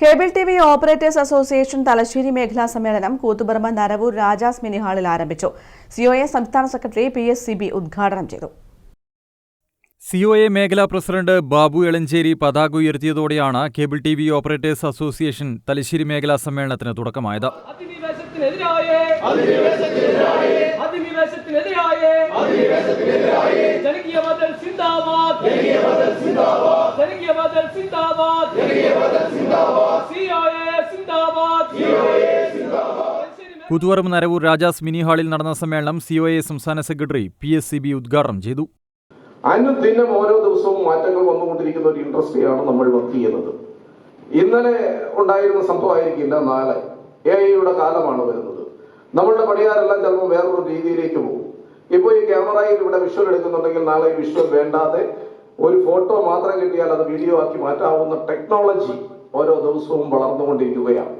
Cable TV operators association Thalassery മേഖലാ സമ്മേളനം Koothuparamba Naravoor Rajas mini ഹാളിൽ ആരംഭിച്ചു. സിഒഎ സംസ്ഥാന സെക്രട്ടറി PSCB ഉദ്ഘാടനം ചെയ്തു. സിഒഎ മേഖലാ പ്രസിഡന്റ് ബാബു എളഞ്ചേരി പതാക ഉയർത്തിയതോടെയാണ് cable TV operators association Thalassery മേഖലാ സമ്മേളനത്തിന് തുടക്കമായത്. കൂത്തുപറമ്പ് നരവൂർ രാജാസ് മിനി ഹാളിൽ നടന്ന സമ്മേളനം സിഒഎ സംസ്ഥാന സെക്രട്ടറി PSCB ഉദ്ഘാടനം ചെയ്തു. അനുദിനം ഓരോ ദിവസവും മാറ്റങ്ങൾ വന്നുകൊണ്ടിരിക്കുന്ന ഒരു ഇൻഡസ്ട്രിയാണ് നമ്മൾ വർക്ക് ചെയ്യുന്നത്. ഇന്നലെ ഉണ്ടായിരുന്ന സംഭവമായിരിക്കില്ല നാളെ. AI കാലമാണ് വരുന്നത്. നമ്മളുടെ പണിക്കാരെല്ലാം ചിലപ്പോൾ വേറൊരു രീതിയിലേക്ക് പോകും. ഇപ്പോൾ ഈ ക്യാമറയിൽ ഇവിടെ വിഷ്വൽ എടുക്കുന്നുണ്ടെങ്കിൽ നാളെ ഈ വിഷ്വൽ വേണ്ടാതെ ഒരു ഫോട്ടോ മാത്രം കിട്ടിയാൽ അത് വീഡിയോ ആക്കി മാറ്റാവുന്ന ടെക്നോളജി ഓരോ ദിവസവും വളർന്നുകൊണ്ടിരിക്കുകയാണ്.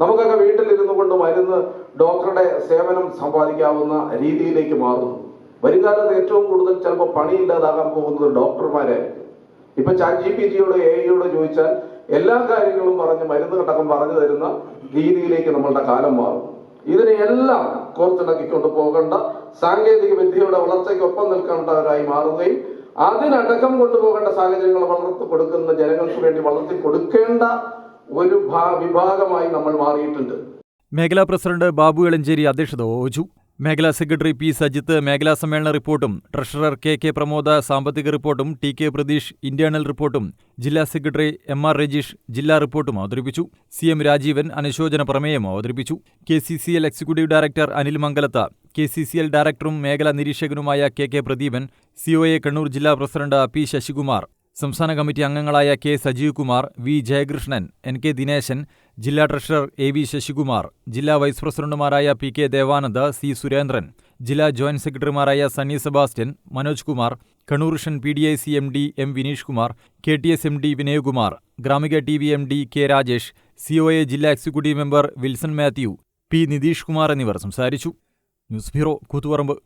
നമുക്കൊക്കെ വീട്ടിലിരുന്നു കൊണ്ട് മരുന്ന് ഡോക്ടറുടെ സേവനം സമ്പാദിക്കാവുന്ന രീതിയിലേക്ക് മാറുന്നു. വരുംകാലത്ത് ഏറ്റവും കൂടുതൽ ചിലപ്പോൾ പണിയില്ലാതാകാൻ പോകുന്നത് ഡോക്ടർമാരായിരിക്കും. ഇപ്പൊ ChatGPTയോട് AI ചോദിച്ചാൽ എല്ലാ കാര്യങ്ങളും പറഞ്ഞ് മരുന്ന് ഘടകം പറഞ്ഞു തരുന്ന രീതിയിലേക്ക് നമ്മളുടെ കാലം മാറും. ഇതിനെയെല്ലാം കോർത്തിണക്കിക്കൊണ്ട് പോകേണ്ട സാങ്കേതിക വിദ്യയുടെ വളർച്ചയ്ക്കൊപ്പം നിൽക്കേണ്ടവരായി മാറുകയും അതിനടക്കം കൊണ്ടുപോകേണ്ട സാഹചര്യങ്ങൾ വളർത്തി കൊടുക്കുന്ന ജനങ്ങൾക്ക് വേണ്ടി വളർത്തി കൊടുക്കേണ്ട ഒരു വിഭാഗമായി നമ്മൾ മാറിയിട്ടുണ്ട്. മേഖലാ പ്രസിഡന്റ് ബാബു എളഞ്ചേരി അധ്യക്ഷത വഹിച്ചു. മേഖലാ സെക്രട്ടറി P. സജിത്ത് മേഖലാ സമ്മേളന റിപ്പോർട്ടും, ട്രഷറർ KK പ്രമോദ് സാമ്പത്തിക റിപ്പോർട്ടും, TK പ്രതീഷ് ഇന്റേണൽ റിപ്പോർട്ടും, ജില്ലാ സെക്രട്ടറി MR രജീഷ് ജില്ലാ റിപ്പോർട്ടും അവതരിപ്പിച്ചു. CM രാജീവൻ അനുശോചന പ്രമേയം അവതരിപ്പിച്ചു. KCCL എക്സിക്യൂട്ടീവ് ഡയറക്ടർ അനിൽ മംഗലത്ത്, KCCL ഡയറക്ടറും മേഖലാ നിരീക്ഷകനുമായ KK പ്രദീപൻ, COA കണ്ണൂർ ജില്ലാ പ്രസിഡന്റ് P. ശശികുമാർ, സംസ്ഥാന കമ്മിറ്റി അംഗങ്ങളായ K. Sajeev Kumar, V. Jayakrishnan, NK Dineshan, ജില്ലാ ട്രഷറർ AV ശശികുമാർ, ജില്ലാ വൈസ് പ്രസിഡന്റുമാരായ PK ദേവാനന്ദ്, C. സുരേന്ദ്രൻ, ജില്ലാ ജോയിന്റ് സെക്രട്ടറിമാരായ Sunny Sebastian, Manoj Kumar, Kannur vision PDIC MD M. Vineesh Kumar, KTS MD Vinayakumar, Gramika TV MD K. Rajesh, COA ജില്ലാ executive member Wilson Mathew, P. Nitish Kumar എന്നിവർ സംസാരിച്ചു. News bureau, Koothuparamba.